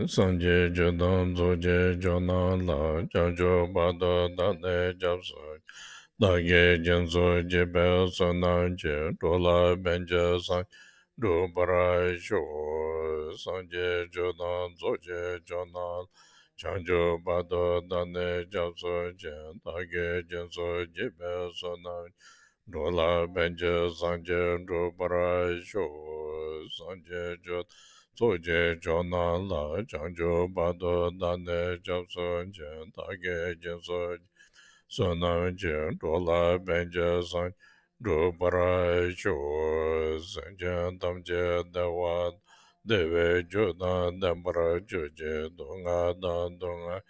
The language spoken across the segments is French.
Sanje Jodan Zoje Jona La Janjo Bada Dane Japsa Dage Janzo Jebel Sananje Dola Benja San Do Bara Sho Sanje Jodan Zoje Jona Janjo Bada Dane Japsa Dage Janzo Jebel Sananje Dola Benja Sanje Do Bara Sho Sanje Jodan Zoje Jona La Janjo Bado Dane Japson Jen Tage Jenso Sona Jen Dola Benja San Do Bara Sho Sanjan Tamje Dewa Deve Jona Dambara Joje Donga Dan Donga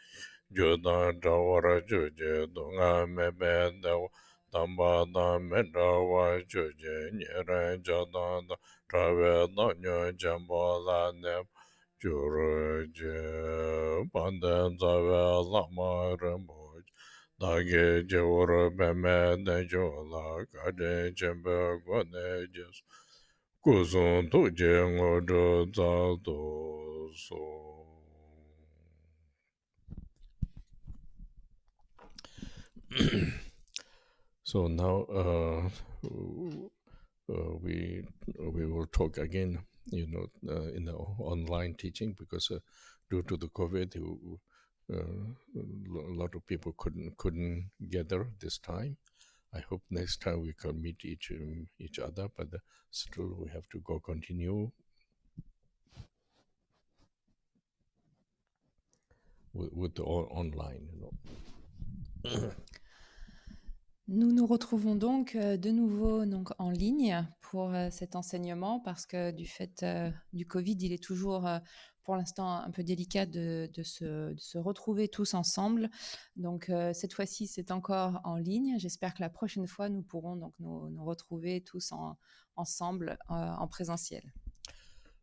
Jona Dawara Joje Donga Mebe Dewa Damba Da Menda Wa Joje Nyere Jada Travel Nonyo Jambo La Nem Jurje Pandan Zavel Lama Ramboj Dage Jawara Beme Nejola Kade Jembe Gwane Jes Kuzun Tuje Ngodo Zaldo So. So now we will talk again, in the online teaching because due to the COVID, a lot of people couldn't gather this time. I hope next time we can meet each other, but still we have to go continue with the online. Nous nous retrouvons donc de nouveau donc, en ligne pour cet enseignement parce que du fait du Covid, il est toujours pour l'instant un peu délicat de se retrouver tous ensemble. Donc cette fois-ci, c'est encore en ligne. J'espère que la prochaine fois, nous pourrons donc nous retrouver tous ensemble en présentiel.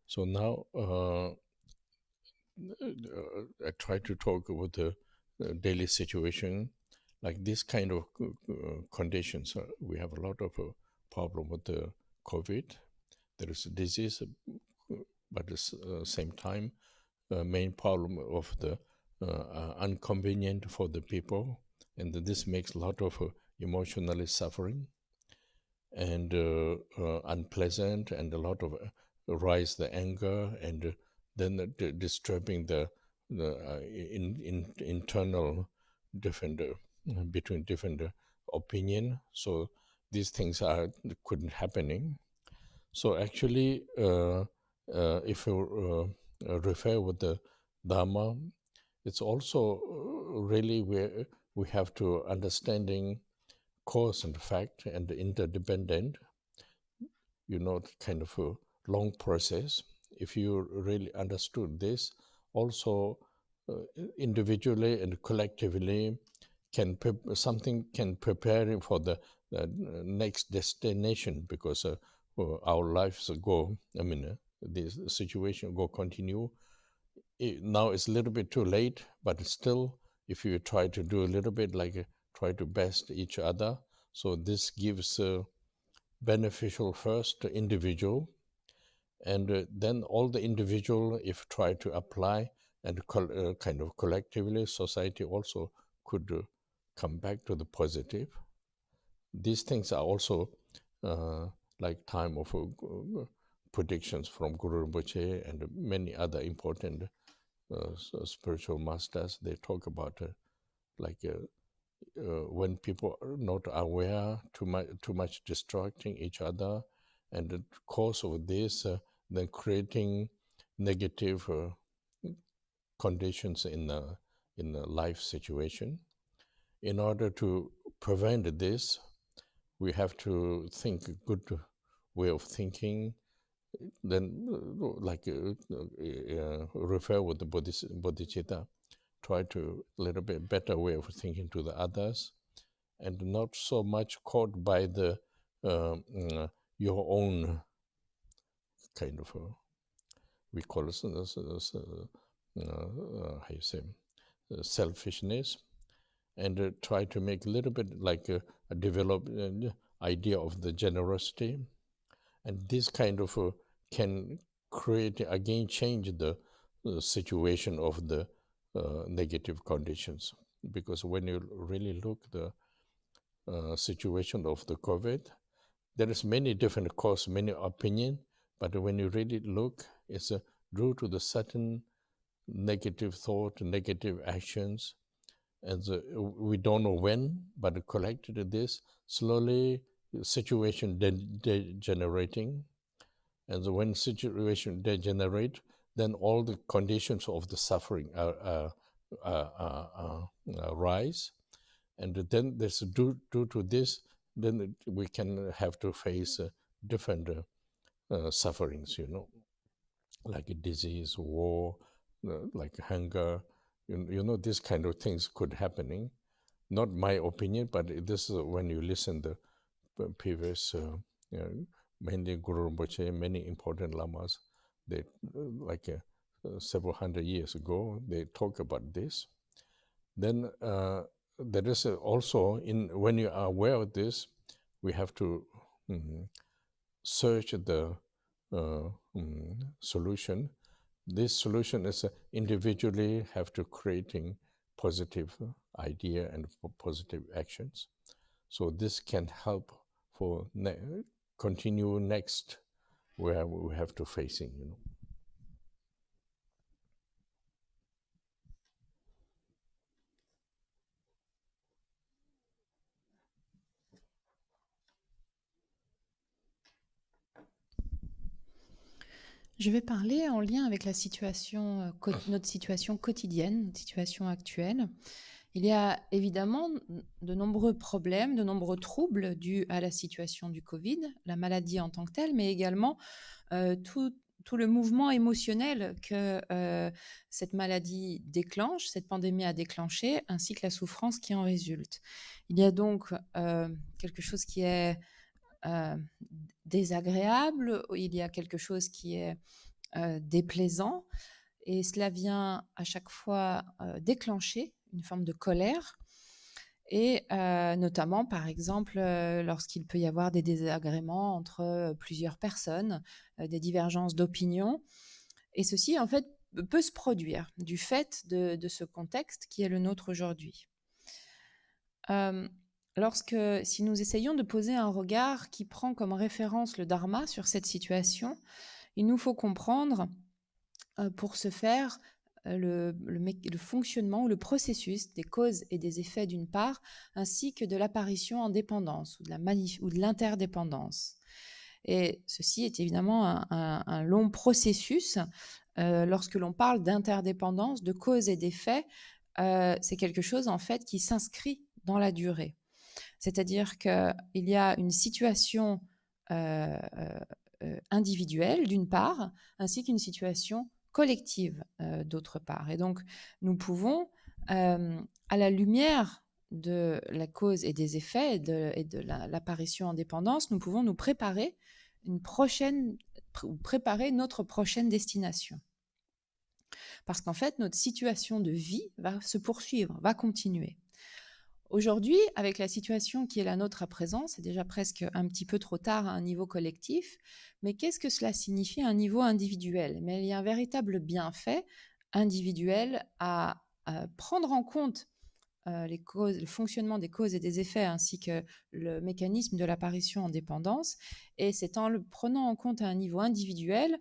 So now I try to talk about the daily situation. Like this kind of conditions, we have a lot of problem with the COVID. There is a disease, but at the same time, main problem of the inconvenient for the people, and this makes a lot of emotionally suffering and unpleasant, and a lot of rise the anger, and then disturbing the internal different between different opinion. So these things couldn't happening. So actually, if you refer with the Dharma, it's also really where we have to understanding cause and fact and interdependent. Kind of a long process. If you really understood this, also individually and collectively something can prepare him for the next destination, because our lives go. This situation go continue. Now it's a little bit too late, but still, if you try to do a little bit like try to best each other, so this gives beneficial first to individual, and then all the individual, if try to apply and kind of collectively, society also could come back to the positive. These things are also like time of predictions from Guru Rinpoche and many other important spiritual masters. They talk about when people are not aware, too much distracting each other, and the cause of this, then creating negative conditions in a life situation. In order to prevent this, we have to think a good way of thinking, then refer with the bodhicitta, try to a little bit better way of thinking to the others, and not so much caught by the your own kind of we call it how you say selfishness, and try to make a little bit like a develop idea of the generosity, and this kind of can change the situation of the negative conditions. Because when you really look the situation of the COVID, there is many different causes, many opinions, but when you really look, it's due to the certain negative thought, negative actions, and we don't know when, but collected this, slowly situation degenerating, and when situation degenerate, then all the conditions of the suffering rise, and then there's due to this, then we can have to face different sufferings, like disease, war, like hunger, this kind of things could happening. Not my opinion, but this is when you listen to the previous, mainly Guru Rinpoche, many important lamas, they like several hundred years ago, they talk about this. Then there is also, when you are aware of this, we have to search the solution. This solution is individually have to creating positive idea and positive actions. So this can help for continue next where we have to facing, Je vais parler en lien avec la situation, notre situation quotidienne, notre situation actuelle. Il y a évidemment de nombreux problèmes, de nombreux troubles dus à la situation du Covid, la maladie en tant que telle, mais également tout le mouvement émotionnel que cette maladie déclenche, cette pandémie a déclenché, ainsi que la souffrance qui en résulte. Il y a donc quelque chose qui est désagréable, il y a quelque chose qui est déplaisant, et cela vient à chaque fois déclencher une forme de colère, et notamment, par exemple, lorsqu'il peut y avoir des désagréments entre plusieurs personnes, des divergences d'opinion, et ceci, en fait, peut se produire du fait de ce contexte qui est le nôtre aujourd'hui. Si nous essayons de poser un regard qui prend comme référence le Dharma sur cette situation, il nous faut comprendre, pour ce faire, le fonctionnement ou le processus des causes et des effets d'une part, ainsi que de l'apparition en dépendance ou de l'interdépendance. Et ceci est évidemment un long processus. Lorsque l'on parle d'interdépendance, de causes et d'effets, c'est quelque chose en fait qui s'inscrit dans la durée. C'est-à-dire qu'il y a une situation individuelle d'une part, ainsi qu'une situation collective d'autre part. Et donc, nous pouvons, à la lumière de la cause et des effets et de l'apparition en dépendance, nous pouvons nous préparer préparer notre prochaine destination. Parce qu'en fait, notre situation de vie va se poursuivre, va continuer. Aujourd'hui, avec la situation qui est la nôtre à présent, c'est déjà presque un petit peu trop tard à un niveau collectif, mais qu'est-ce que cela signifie à un niveau individuel? Mais il y a un véritable bienfait individuel à prendre en compte le fonctionnement des causes et des effets, ainsi que le mécanisme de l'apparition en dépendance, et c'est en le prenant en compte à un niveau individuel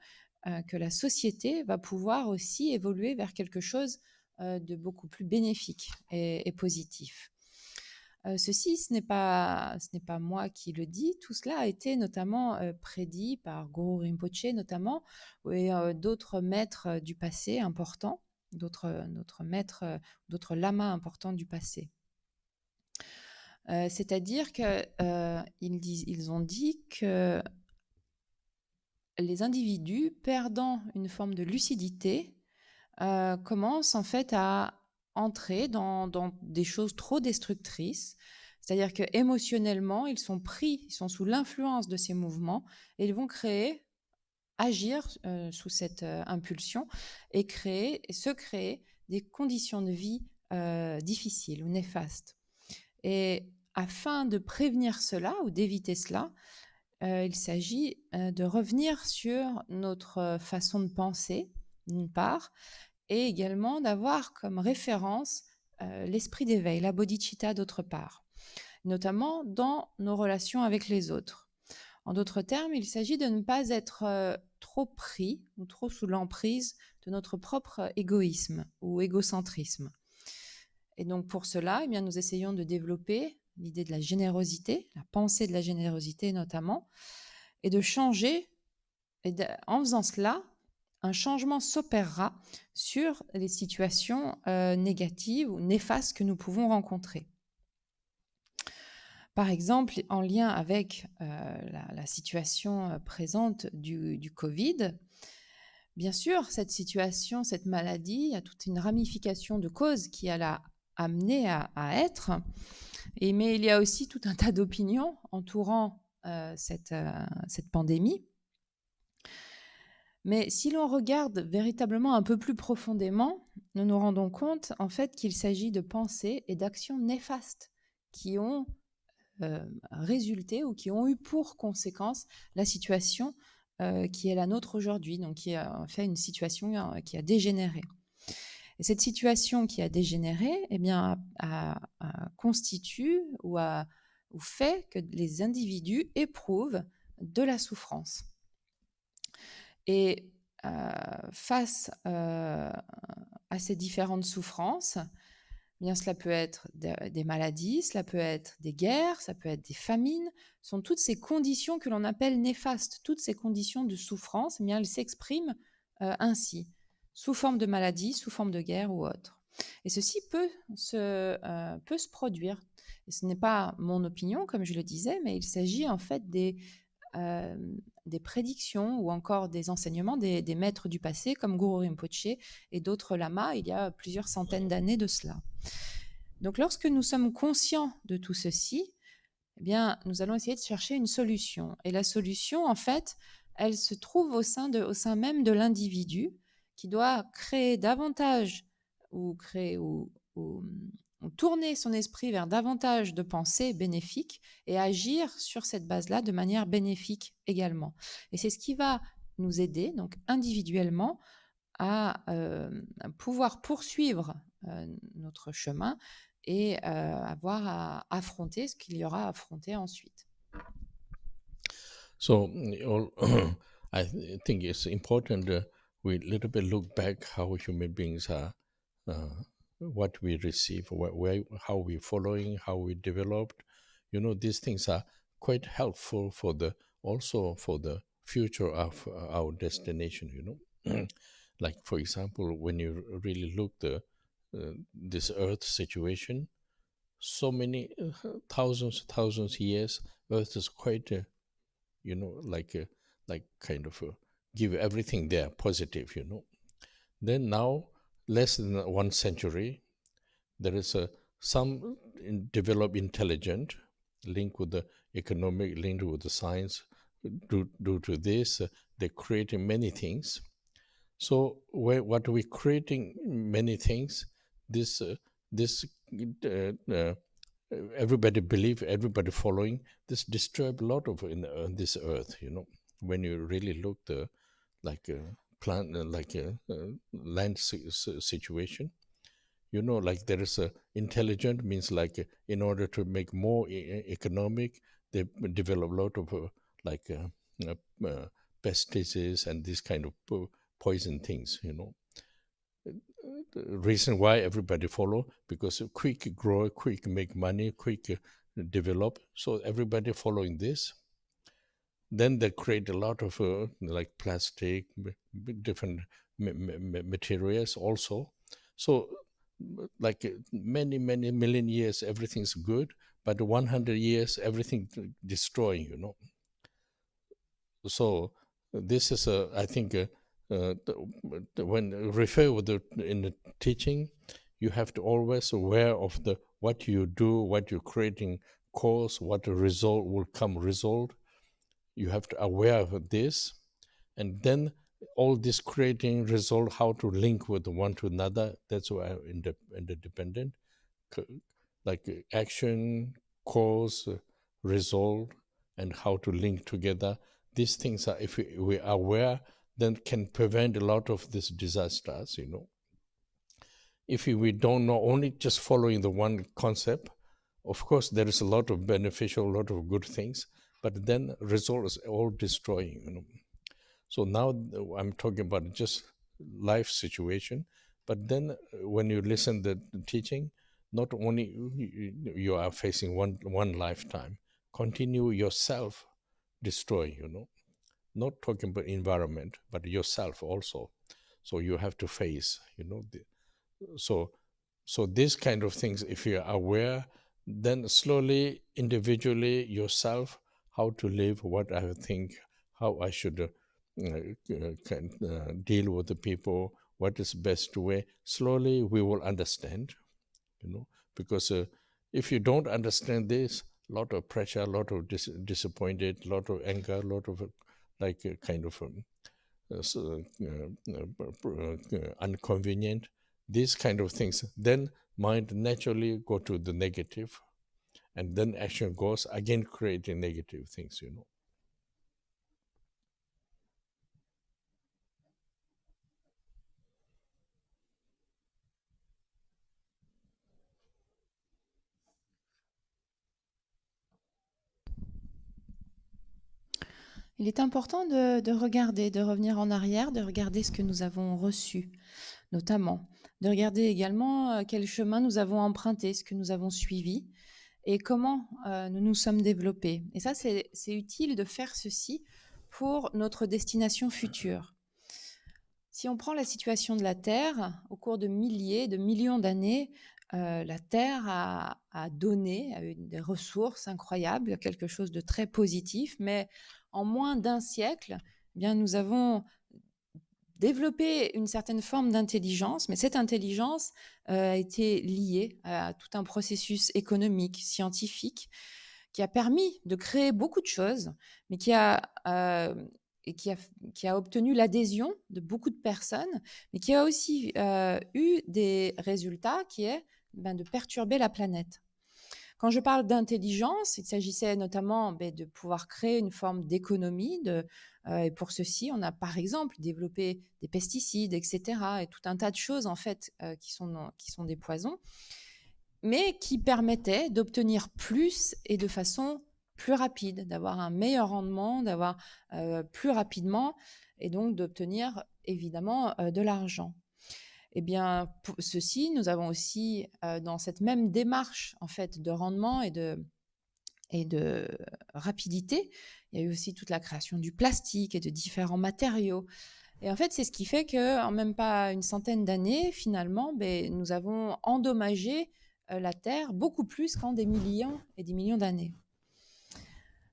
que la société va pouvoir aussi évoluer vers quelque chose de beaucoup plus bénéfique et positif. Ceci, ce n'est pas moi qui le dis, tout cela a été notamment prédit par Guru Rinpoche notamment, et d'autres maîtres du passé importants, d'autres lamas importants du passé. C'est-à-dire qu'ils ont dit que les individus perdant une forme de lucidité commencent en fait à entrer dans des choses trop destructrices, c'est-à-dire qu'émotionnellement, ils sont sous l'influence de ces mouvements, et ils vont agir sous cette impulsion et se créer des conditions de vie difficiles ou néfastes. Et afin de prévenir cela ou d'éviter cela, il s'agit de revenir sur notre façon de penser, d'une part, et également d'avoir comme référence l'esprit d'éveil, la bodhicitta, d'autre part, notamment dans nos relations avec les autres. En d'autres termes, il s'agit de ne pas être trop pris ou trop sous l'emprise de notre propre égoïsme ou égocentrisme. Et donc pour cela, eh bien, nous essayons de développer l'idée de la générosité, la pensée de la générosité notamment, et de changer. En faisant cela, un changement s'opérera sur les situations négatives ou néfastes que nous pouvons rencontrer. Par exemple, en lien avec la situation présente du Covid, bien sûr, cette situation, cette maladie, a toute une ramification de causes qui l'a amenée à être, mais il y a aussi tout un tas d'opinions entourant cette pandémie. Mais si l'on regarde véritablement un peu plus profondément, nous nous rendons compte en fait qu'il s'agit de pensées et d'actions néfastes qui ont résulté ou qui ont eu pour conséquence la situation qui est la nôtre aujourd'hui, donc qui a en fait une situation qui a dégénéré. Et cette situation qui a dégénéré, eh bien, constitue ou fait que les individus éprouvent de la souffrance. Et face à ces différentes souffrances, eh bien, cela peut être des maladies, cela peut être des guerres, ça peut être des famines, sont toutes ces conditions que l'on appelle néfastes, toutes ces conditions de souffrance, eh bien, elles s'expriment ainsi, sous forme de maladie, sous forme de guerre ou autre. Et ceci peut se produire. Et ce n'est pas mon opinion, comme je le disais, mais il s'agit en fait des prédictions ou encore des enseignements des maîtres du passé comme Guru Rinpoche et d'autres lamas il y a plusieurs centaines d'années de cela. Donc lorsque nous sommes conscients de tout ceci, eh bien, nous allons essayer de chercher une solution. Et la solution, en fait, elle se trouve au sein même de l'individu qui doit créer davantage ou tourner son esprit vers davantage de pensées bénéfiques et agir sur cette base-là de manière bénéfique également. Et c'est ce qui va nous aider, donc individuellement, à pouvoir poursuivre notre chemin et avoir à affronter ce qu'il y aura à affronter ensuite. So I think it's important we little bit look back how human beings are, what we receive, how we following, how we developed. You know, these things are quite helpful also for the future of our destination. You know, like for example, when you really look this Earth situation, so many thousands years, Earth is quite you know, like kind of give everything there positive, you know. Then now, less than 1 century, there is some developed intelligent link with the economic, linked with the science. Due to this, they're creating many things. So what we're creating many things, this everybody believe, everybody following, this disturb a lot of in this earth, you know. When you really look the like plant land situation, you know, like there is a intelligent means like in order to make more economic, they develop a lot of pesticides and this kind of poison things, you know. The reason why everybody follow, because quick grow, quick make money, quick develop, so everybody following this. Then they create a lot of like plastic, different materials also. So like many million years everything's good, but 100 years everything destroying, you know. So this is I think when refer with in the teaching, you have to always aware of the what you do, what you're creating cause, what the result will come result. You have to aware of this, and then all this creating result, how to link with one to another. That's why interdependent, like action, cause, result, and how to link together. These things are, if we are aware, then can prevent a lot of these disasters, you know. If we don't know, only just following the one concept, of course, there is a lot of beneficial, a lot of good things, but then result is all destroying, you know. So now I'm talking about just life situation, but then when you listen to the teaching, not only you are facing one lifetime, continue yourself destroy, you know, not talking about environment, but yourself also. So you have to face, you know, so these kind of things, if you're aware, then slowly, individually, yourself, how to live, what I think, how I should deal with the people, what is best way. Slowly, we will understand, you know, because if you don't understand this, a lot of pressure, a lot of disappointed, a lot of anger, a lot of kind of inconvenient, these kind of things, then mind naturally go to the negative, and then action goes again creating negative things, you know. Il est important de regarder, de revenir en arrière, de regarder ce que nous avons reçu, notamment, de regarder également quel chemin nous avons emprunté, ce que nous avons suivi et comment nous nous sommes développés. Et ça, c'est utile de faire ceci pour notre destination future. Si on prend la situation de la Terre, au cours de milliers, de millions d'années, la Terre a donné, a eu des ressources incroyables, quelque chose de très positif, mais en moins d'un siècle, eh bien, nous avons développé une certaine forme d'intelligence, mais cette intelligence a été liée à tout un processus économique, scientifique, qui a permis de créer beaucoup de choses, mais qui a obtenu l'adhésion de beaucoup de personnes, mais qui a aussi eu des résultats qui est de perturber la planète. Quand je parle d'intelligence, il s'agissait notamment de pouvoir créer une forme d'économie. Et pour ceci, on a par exemple développé des pesticides, etc., et tout un tas de choses en fait qui sont des poisons, mais qui permettaient d'obtenir plus et de façon plus rapide, d'avoir un meilleur rendement, d'avoir plus rapidement, et donc d'obtenir évidemment de l'argent. Eh bien, pour ceci, nous avons aussi, dans cette même démarche en fait de rendement et de rapidité, il y a eu aussi toute la création du plastique et de différents matériaux. Et en fait, c'est ce qui fait qu'en même pas une centaine d'années, finalement, nous avons endommagé la Terre beaucoup plus qu'en des millions et des millions d'années.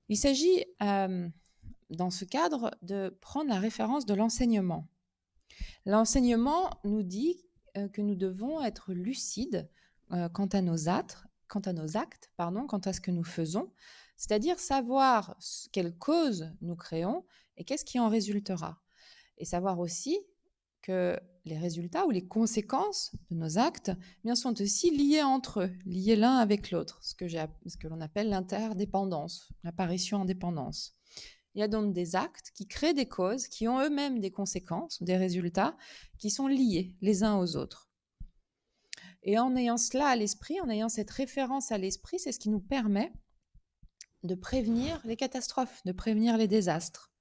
Il s'agit, dans ce cadre, de prendre la référence de l'enseignement. L'enseignement nous dit que nous devons être lucides quant à nos actes, quant à ce que nous faisons, c'est-à-dire savoir quelle cause nous créons et qu'est-ce qui en résultera. Et savoir aussi que les résultats ou les conséquences de nos actes sont aussi liés entre eux, liés l'un avec l'autre, ce que l'on appelle l'interdépendance, l'apparition en dépendance. Il y a donc des actes qui créent des causes, qui ont eux-mêmes des conséquences, des résultats, qui sont liés les uns aux autres. Et en ayant cela à l'esprit, en ayant cette référence à l'esprit, c'est ce qui nous permet de prévenir les catastrophes, de prévenir les désastres.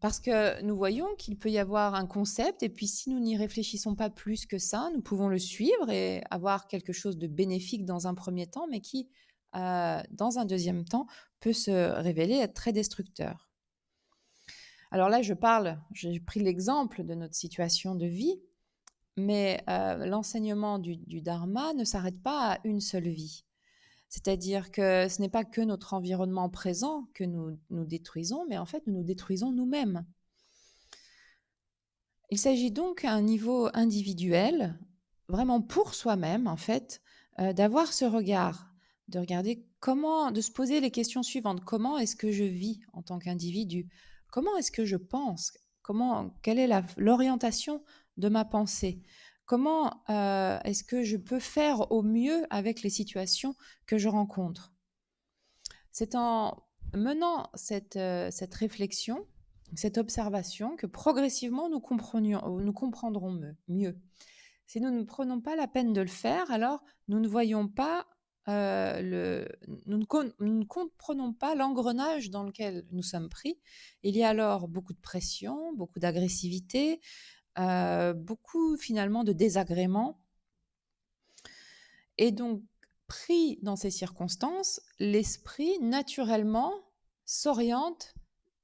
Parce que nous voyons qu'il peut y avoir un concept, et puis si nous n'y réfléchissons pas plus que ça, nous pouvons le suivre et avoir quelque chose de bénéfique dans un premier temps, mais qui, dans un deuxième temps, peut se révéler être très destructeur. Alors là, j'ai pris l'exemple de notre situation de vie, mais l'enseignement du Dharma ne s'arrête pas à une seule vie. C'est-à-dire que ce n'est pas que notre environnement présent que nous détruisons, mais en fait, nous nous détruisons nous-mêmes. Il s'agit donc à un niveau individuel, vraiment pour soi-même, en fait, d'avoir ce regard, de regarder de se poser les questions suivantes. Comment est-ce que je vis en tant qu'individu? Comment est-ce que je pense? Quelle est l'orientation de ma pensée? Comment est-ce que je peux faire au mieux avec les situations que je rencontre? C'est en menant cette réflexion, cette observation, que progressivement nous comprendrons mieux. Si nous ne prenons pas la peine de le faire, alors nous ne voyons pas nous ne comprenons pas l'engrenage dans lequel nous sommes pris. Il y a alors beaucoup de pression, beaucoup d'agressivité, beaucoup finalement de désagréments. Et donc, pris dans ces circonstances, l'esprit naturellement s'oriente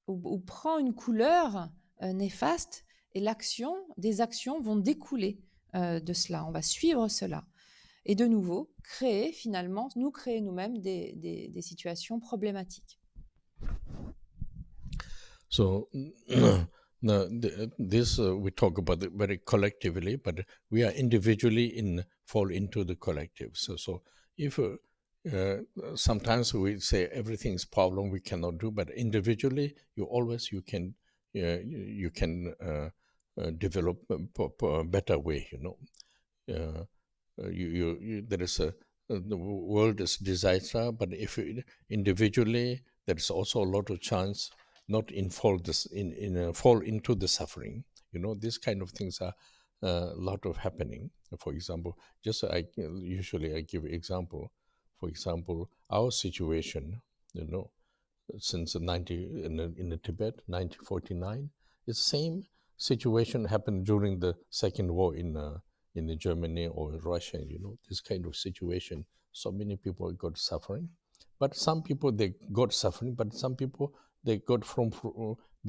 ou prend une couleur néfaste, et des actions vont découler de cela. On va suivre cela. Et de nouveau, nous créer nous-mêmes des situations problématiques. So now this we talk about it very collectively, but we are individually fall into the collective. So if sometimes we say everything's problem we cannot do, but individually you can develop a better way. There is the world is disaster, but if individually there is also a lot of chance not fall into the suffering. These kind of things are a lot of happening. For example, usually I give example. For example, our situation, since in the Tibet, 1949, the same situation happened during the Second War in Germany or Russia. This kind of situation. So many people got suffering, but some people they got suffering, but some people they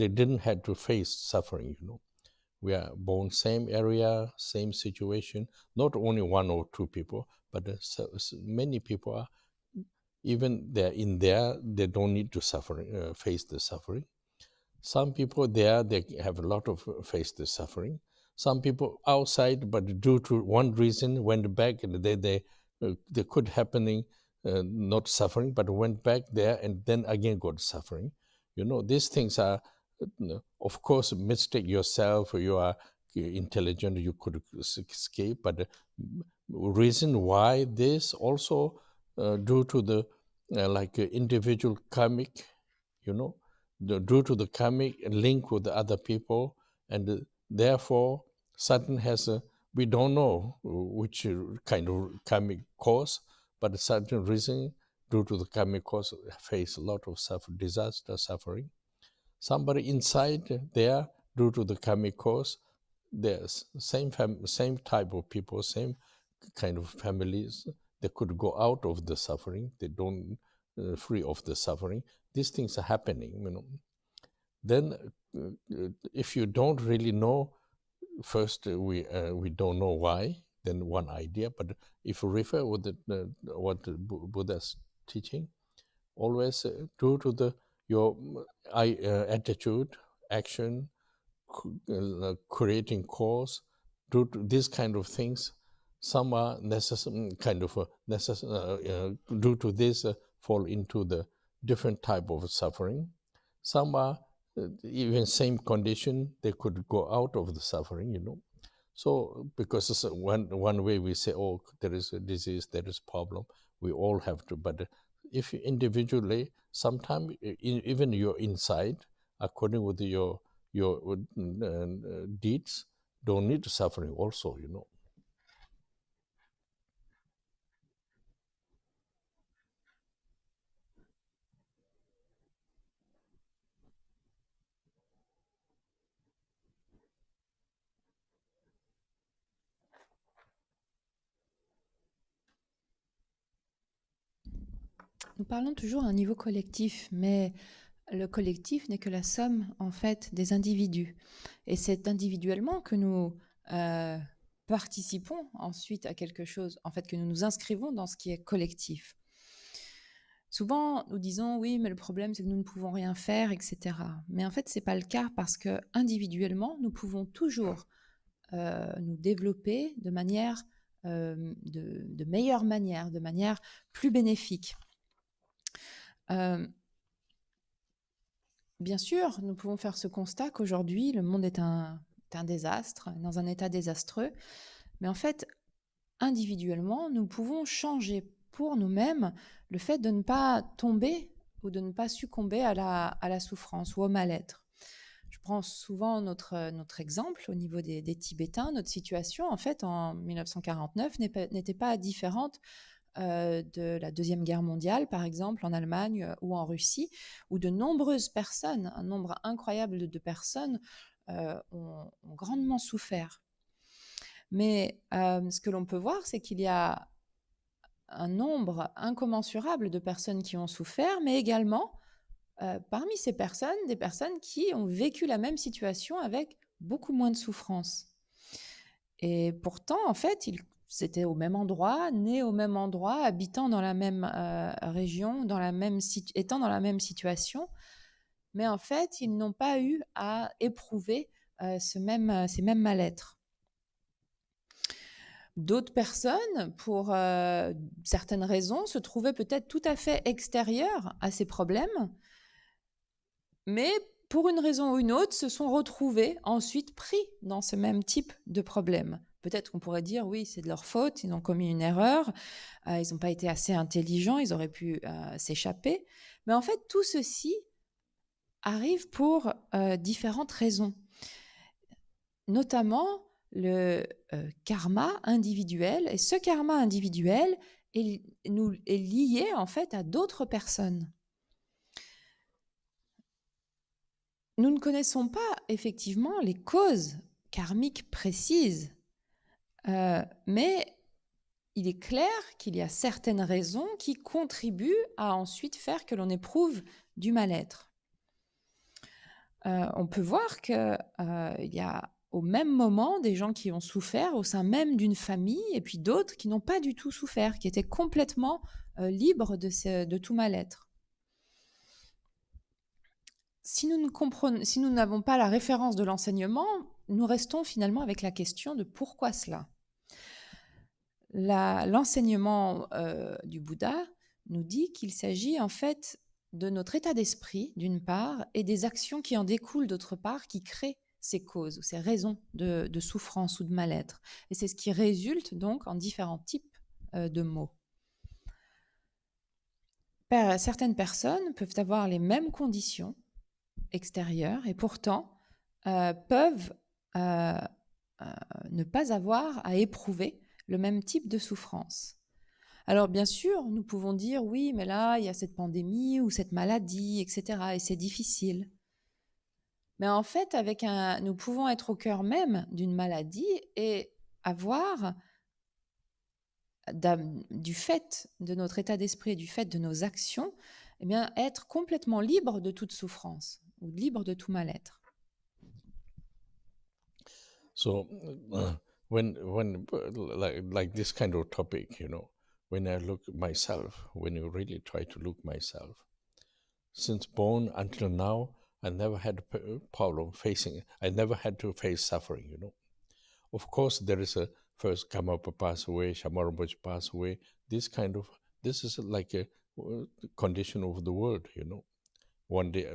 didn't have to face suffering. We are born same area, same situation. Not only one or two people, but many people are even they're in there. They don't need to face the suffering. Some people there they have a lot of face the suffering. Some people outside, but due to one reason went back, and they could happening not suffering, but went back there and then again got suffering. These things are, of course, mistake yourself. You are intelligent, you could escape, but reason why this also due to the individual karmic, due to the karmic link with the other people, and therefore certain has we don't know which kind of karmic cause, but a certain reason due to the karmic cause face a lot of disaster suffering. Somebody inside there due to the karmic cause, there's same type of people, same kind of families, they could go out of the suffering, they don't free of the suffering. These things are happening. Then if you don't really know, first we don't know why, then one idea. But if you refer with what the Buddha's teaching, always due to your attitude, action, creating cause, due to these kind of things, some are due to this fall into the different type of suffering. Some are even same condition, they could go out of the suffering. So because it's one way we say, oh, there is a disease, there is problem, we all have to. But if you individually, sometimes even you're inside, according with your deeds, don't need suffering also. Nous parlons toujours à un niveau collectif, mais le collectif n'est que la somme, en fait, des individus. Et c'est individuellement que nous participons ensuite à quelque chose, en fait, que nous nous inscrivons dans ce qui est collectif. Souvent, nous disons, oui, mais le problème, c'est que nous ne pouvons rien faire, etc. Mais en fait, ce n'est pas le cas, parce que individuellement, nous pouvons toujours nous développer de manière, de meilleure manière, de manière plus bénéfique. Bien sûr, nous pouvons faire ce constat qu'aujourd'hui, le monde est un désastre, dans un état désastreux. Mais en fait, individuellement, nous pouvons changer pour nous-mêmes le fait de ne pas tomber ou de ne pas succomber à la souffrance ou au mal-être. Je prends souvent notre exemple au niveau des Tibétains. Notre situation, en fait, en 1949, n'était pas différente de la Deuxième Guerre mondiale, par exemple, en Allemagne ou en Russie, où de nombreuses personnes, un nombre incroyable de personnes, ont grandement souffert. Mais ce que l'on peut voir, c'est qu'il y a un nombre incommensurable de personnes qui ont souffert, mais également, parmi ces personnes, des personnes qui ont vécu la même situation avec beaucoup moins de souffrance. Et pourtant, en fait, ils étaient au même endroit, nés au même endroit, habitant dans la même région, étant dans la même situation, mais en fait, ils n'ont pas eu à éprouver ces mêmes mal-être. D'autres personnes, pour certaines raisons, se trouvaient peut-être tout à fait extérieures à ces problèmes, mais pour une raison ou une autre, se sont retrouvés ensuite pris dans ce même type de problème. Peut-être qu'on pourrait dire, oui, c'est de leur faute, ils ont commis une erreur, ils n'ont pas été assez intelligents, ils auraient pu s'échapper. Mais en fait, tout ceci arrive pour différentes raisons. Notamment le karma individuel. Et ce karma individuel est lié en fait à d'autres personnes. Nous ne connaissons pas effectivement les causes karmiques précises, mais il est clair qu'il y a certaines raisons qui contribuent à ensuite faire que l'on éprouve du mal-être. On peut voir qu'il y a au même moment des gens qui ont souffert au sein même d'une famille et puis d'autres qui n'ont pas du tout souffert, qui étaient complètement libres de tout mal-être. Si nous n'avons pas la référence de l'enseignement, nous restons finalement avec la question de pourquoi cela. L'enseignement du Bouddha nous dit qu'il s'agit en fait de notre état d'esprit, d'une part, et des actions qui en découlent, d'autre part, qui créent ces causes ou ces raisons de souffrance ou de mal-être. Et c'est ce qui résulte donc en différents types de maux. Certaines personnes peuvent avoir les mêmes conditions extérieures et pourtant peuvent ne pas avoir à éprouver le même type de souffrance. Alors bien sûr, nous pouvons dire oui, mais là, il y a cette pandémie ou cette maladie, etc. Et c'est difficile. Mais en fait, nous pouvons être au cœur même d'une maladie et avoir, du fait de notre état d'esprit, du fait de nos actions, eh bien, être complètement libre de toute souffrance ou libre de tout mal-être. So when like this kind of topic, when I look myself, when you really try to look myself, since born until now, I never had a problem facing it. I never had to face suffering, Of course, there is a first Karmapa pass away, Shamarambach pass away. This is like a condition of the world, One day,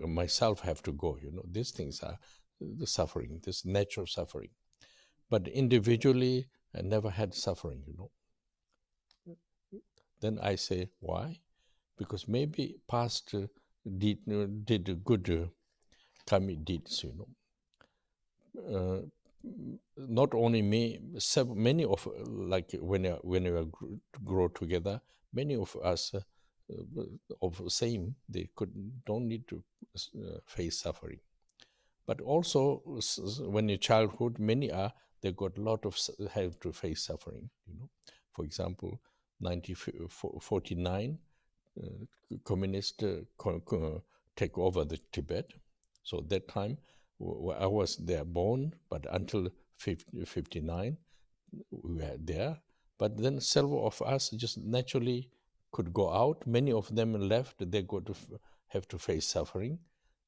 myself have to go, These things are the suffering, this natural suffering. But individually, I never had suffering, Then I say, why? Because maybe past did good karmic deeds, not only me, many of like when we grow together, many of us of same they don't need to face suffering, but also when in childhood many they got a lot of have to face suffering. For example, 1949, communist take over the Tibet, so that time I was there born, but until 59, we were there. But then several of us just naturally could go out. Many of them left. They have to face suffering.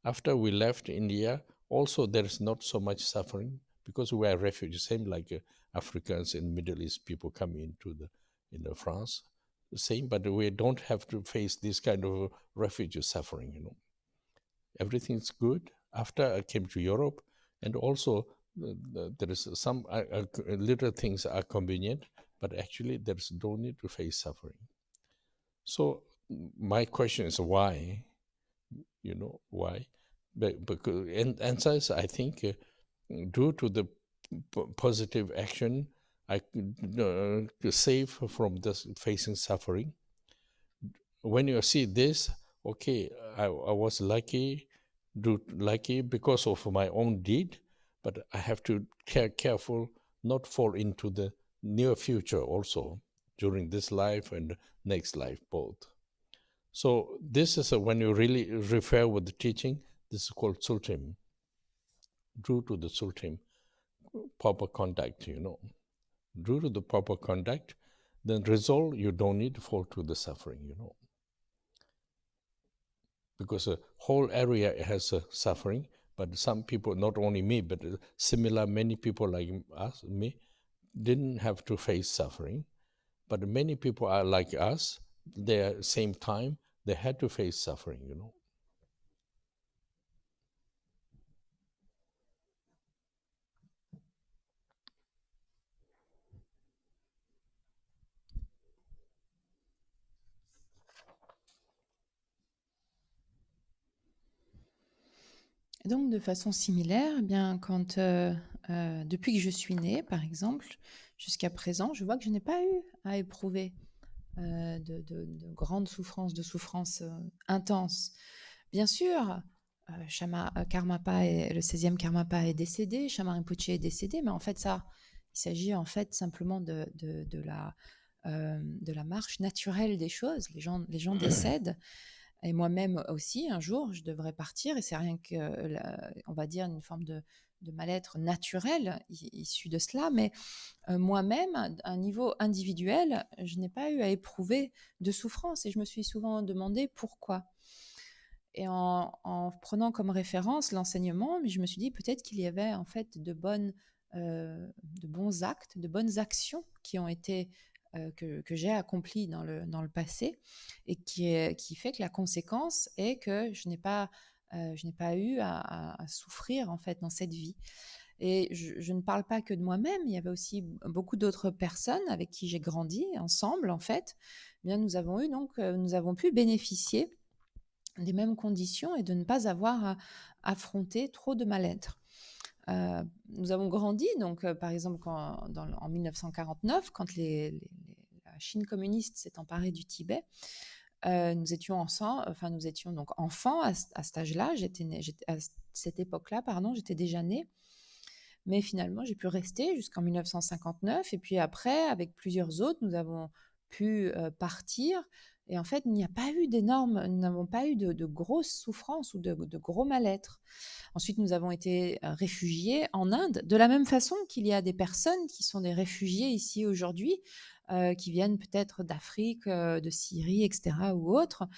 After we left India, also there is not so much suffering because we are refugees, same like Africans and Middle East people coming into France. The same, but we don't have to face this kind of refugee suffering, Everything's good. After I came to Europe, and also there is some little things are convenient, but actually there's no need to face suffering. So my question is why? Why? Because answers, I think, due to the positive action, I could save from this facing suffering. When you see this, okay, I was lucky because of my own deed, but I have to careful not fall into the near future also during this life and next life both. So this is when you really refer with the teaching, this is called sultim. Due to the sultim, proper contact, Due to the proper contact, then resolve, you don't need to fall to the suffering, Because the whole area has suffering, but some people, not only me, but similar many people like me, didn't have to face suffering. But many people are like us, they at the same time, they had to face suffering, Donc, de façon similaire, eh bien, depuis que je suis née, par exemple, jusqu'à présent, je vois que je n'ai pas eu à éprouver de grandes souffrances, de souffrances intenses. Bien sûr, Karmapa le 16e Karmapa est décédé, Shama Rinpoche est décédé, mais en fait, il s'agit en fait simplement de la marche naturelle des choses. Les gens décèdent. Et moi-même aussi, un jour, je devrais partir, et c'est rien que, on va dire, une forme de mal-être naturel issu de cela, mais moi-même, à un niveau individuel, je n'ai pas eu à éprouver de souffrance, et je me suis souvent demandé pourquoi. Et en prenant comme référence l'enseignement, je me suis dit peut-être qu'il y avait en fait de bons actes, de bonnes actions qui ont été que j'ai accomplies dans le passé, et qui fait que la conséquence est que je n'ai pas eu à souffrir en fait dans cette vie. Et je ne parle pas que de moi-même, il y avait aussi beaucoup d'autres personnes avec qui j'ai grandi ensemble en fait. Eh bien, nous avons pu bénéficier des mêmes conditions et de ne pas avoir à affronter trop de mal-être. Nous avons grandi, donc par exemple en 1949, quand la Chine communiste s'est emparée du Tibet, nous étions donc enfants à cet âge-là. À cette époque-là, j'étais déjà née. Mais finalement, j'ai pu rester jusqu'en 1959. Et puis après, avec plusieurs autres, nous avons pu partir. Et en fait, il n'y a pas eu nous n'avons pas eu de grosses souffrances ou de gros mal-être. Ensuite, nous avons été réfugiés en Inde, de la même façon qu'il y a des personnes qui sont des réfugiés ici aujourd'hui, qui viennent peut-être d'Afrique, de Syrie, etc. ou autres.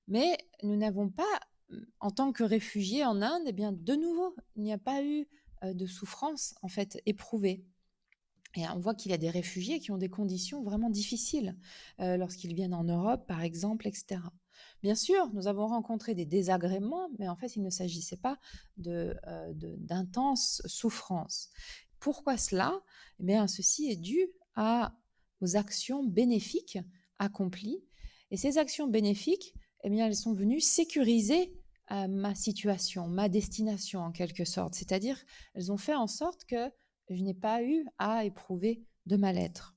Mais nous n'avons pas, en tant que réfugiés en Inde, eh bien, de nouveau, il n'y a pas eu de souffrance en fait éprouvée. Et on voit qu'il y a des réfugiés qui ont des conditions vraiment difficiles lorsqu'ils viennent en Europe, par exemple, etc. Bien sûr, nous avons rencontré des désagréments, mais en fait, il ne s'agissait pas d'intenses souffrances. Pourquoi cela? Eh bien, ceci est dû aux actions bénéfiques accomplies. Et ces actions bénéfiques, eh bien, elles sont venues sécuriser ma situation, ma destination en quelque sorte. C'est-à-dire, elles ont fait en sorte que je n'ai pas eu à éprouver de mal-être.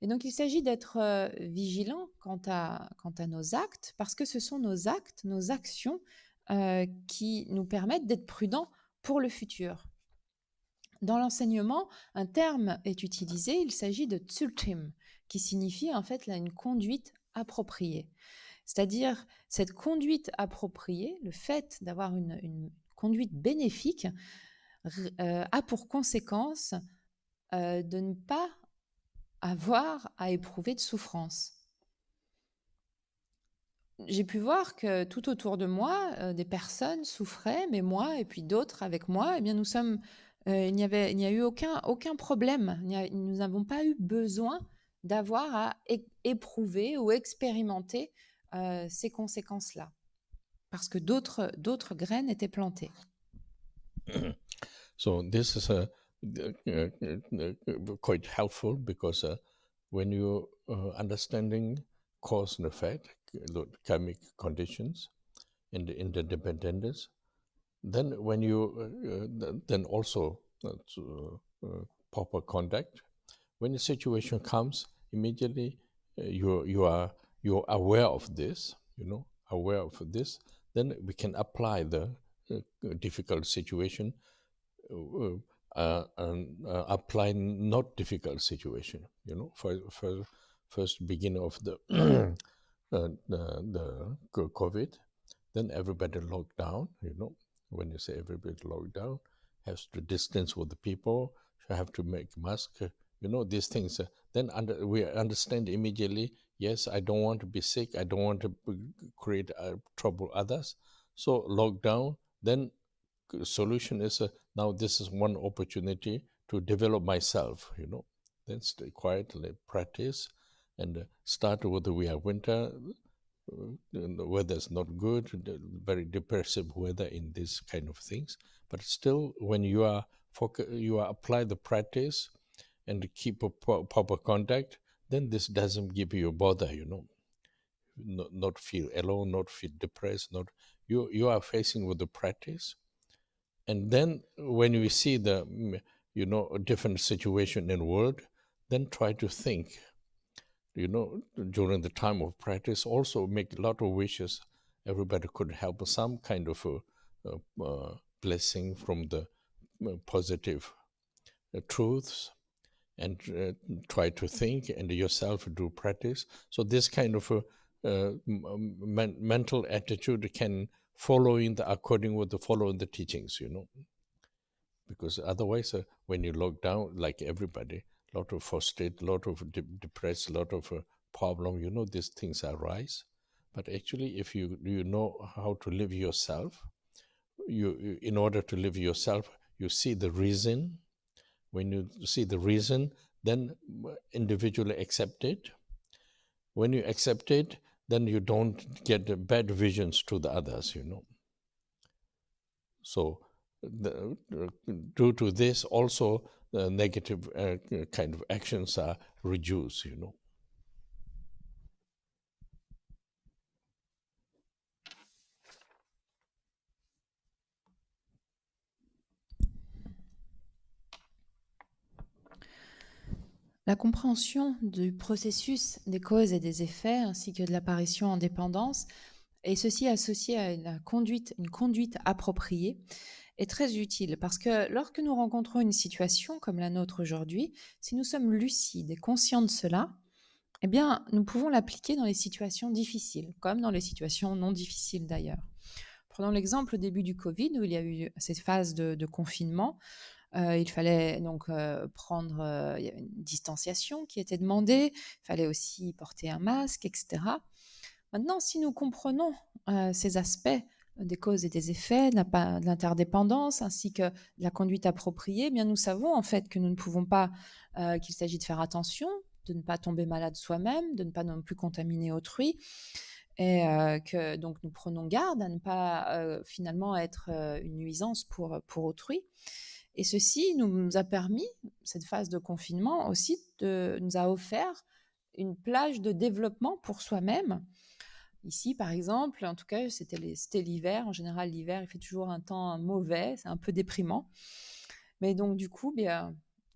Et donc, il s'agit d'être vigilant quant à nos actes, parce que ce sont nos actes, nos actions qui nous permettent d'être prudents pour le futur. Dans l'enseignement, un terme est utilisé, il s'agit de tsultim, qui signifie en fait là, une conduite appropriée. C'est-à-dire, cette conduite appropriée, le fait d'avoir une conduite bénéfique, a pour conséquence de ne pas avoir à éprouver de souffrance. J'ai pu voir que tout autour de moi, des personnes souffraient, mais moi et puis d'autres avec moi, eh bien il n'y a eu aucun problème. Nous n'avons pas eu besoin d'avoir à éprouver ou expérimenter ces conséquences-là, parce que d'autres graines étaient plantées. So this is quite helpful because when you understanding cause and effect, karmic conditions and the interdependence. Then when you then also proper conduct. When the situation comes, immediately you're aware of this. Aware of this. Then we can apply the difficult situation and apply not difficult situation. For first beginning of the COVID, then everybody locked down. When you say everybody locked down, has to distance with the people, have to make mask. These things. Then we understand immediately. Yes, I don't want to be sick. I don't want to create trouble others. So lockdown. Then solution is now this is one opportunity to develop myself. Then stay quietly, practice, and start with we are winter. The weather is not good, very depressive weather in these kind of things. But still, when you are apply the practice and keep a proper contact, then this doesn't give you a bother. Not feel alone, not feel depressed. Not you are facing with the practice, and then when we see the a different situation in the world, then try to think during the time of practice, also make a lot of wishes. Everybody could help some kind of a blessing from the positive truths, and try to think and yourself do practice. So this kind of mental attitude can following the teachings, because otherwise when you lock down like everybody, a lot of frustrated, a lot of depressed, a lot of problem, these things arise. But actually, if you know how to live yourself, you in order to live yourself, you see the reason. When you see the reason, then individually accept it. When you accept it, then you don't get bad visions to the others, So due to this, also negative kind of actions are reduced, La compréhension du processus des causes et des effets, ainsi que de l'apparition en dépendance, et ceci associé à une conduite appropriée, est très utile parce que lorsque nous rencontrons une situation comme la nôtre aujourd'hui, si nous sommes lucides et conscients de cela, eh bien, nous pouvons l'appliquer dans les situations difficiles, comme dans les situations non difficiles d'ailleurs. Prenons l'exemple au début du Covid, où il y a eu cette phase de confinement. Il fallait donc prendre il y avait une distanciation qui était demandée, il fallait aussi porter un masque, etc. Maintenant, si nous comprenons ces aspects des causes et des effets, de l'interdépendance ainsi que de la conduite appropriée, eh bien nous savons en fait que nous ne pouvons pas, qu'il s'agit de faire attention, de ne pas tomber malade soi-même, de ne pas non plus contaminer autrui, et que donc nous prenons garde à ne pas finalement être une nuisance pour autrui. Et ceci nous a permis, cette phase de confinement aussi, nous a offert une plage de développement pour soi-même. Ici, par exemple, en tout cas, c'était l'hiver. En général, l'hiver, il fait toujours un temps mauvais, c'est un peu déprimant. Mais donc, du coup, il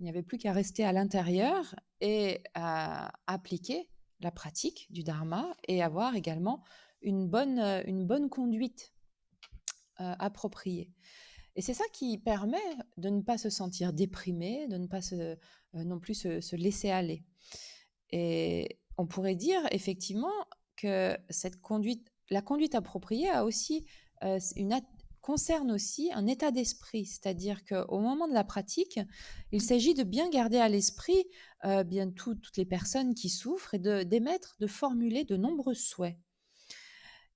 n'y avait plus qu'à rester à l'intérieur et à appliquer la pratique du dharma et avoir également une bonne conduite appropriée. Et c'est ça qui permet de ne pas se sentir déprimé, de ne pas non plus se laisser aller. Et on pourrait dire effectivement que la conduite appropriée a aussi, concerne aussi un état d'esprit, c'est-à-dire qu'au moment de la pratique, il s'agit de bien garder à l'esprit bien toutes les personnes qui souffrent et de formuler de nombreux souhaits.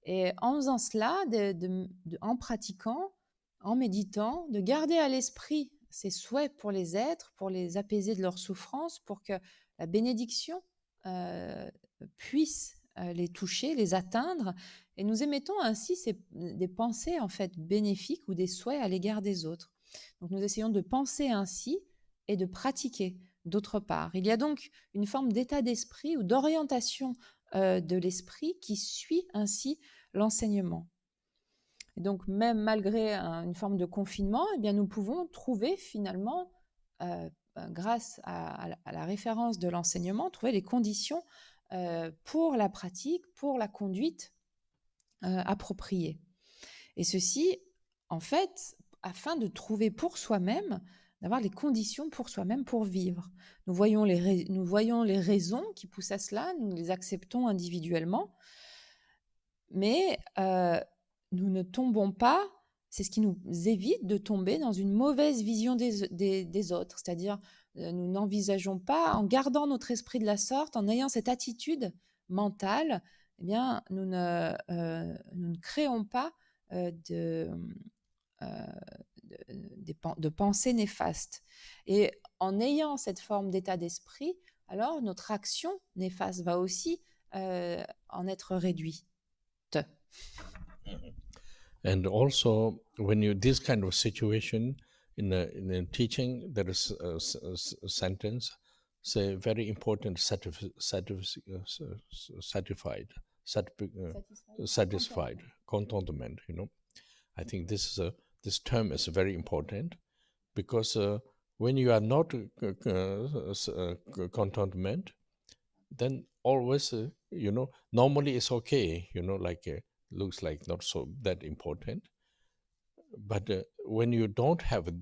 Et en faisant cela, en pratiquant, en méditant, de garder à l'esprit ces souhaits pour les êtres, pour les apaiser de leur souffrance, pour que la bénédiction puisse les toucher, les atteindre. Et nous émettons ainsi des pensées en fait bénéfiques ou des souhaits à l'égard des autres. Donc nous essayons de penser ainsi et de pratiquer d'autre part. Il y a donc une forme d'état d'esprit ou d'orientation de l'esprit qui suit ainsi l'enseignement. Et donc, même malgré une forme de confinement, eh bien, nous pouvons trouver finalement, grâce à la référence de l'enseignement, trouver les conditions pour la pratique, pour la conduite appropriée. Et ceci, en fait, afin de trouver pour soi-même, d'avoir les conditions pour soi-même pour vivre. Nous voyons les raisons qui poussent à cela, nous les acceptons individuellement, mais nous ne tombons pas, c'est ce qui nous évite de tomber dans une mauvaise vision des autres, c'est-à-dire nous n'envisageons pas, en gardant notre esprit de la sorte, en ayant cette attitude mentale, eh bien, nous ne créons pas de, de pensées néfastes. Et en ayant cette forme d'état d'esprit, alors notre action néfaste va aussi en être réduite. And also, when you this kind of situation in a teaching, there is a sentence, say very important, satisfied, contentment. You know, I think this term is very important because when you are not contentment, then always you know, normally it's okay. You know, like looks like not so that important. But when you don't have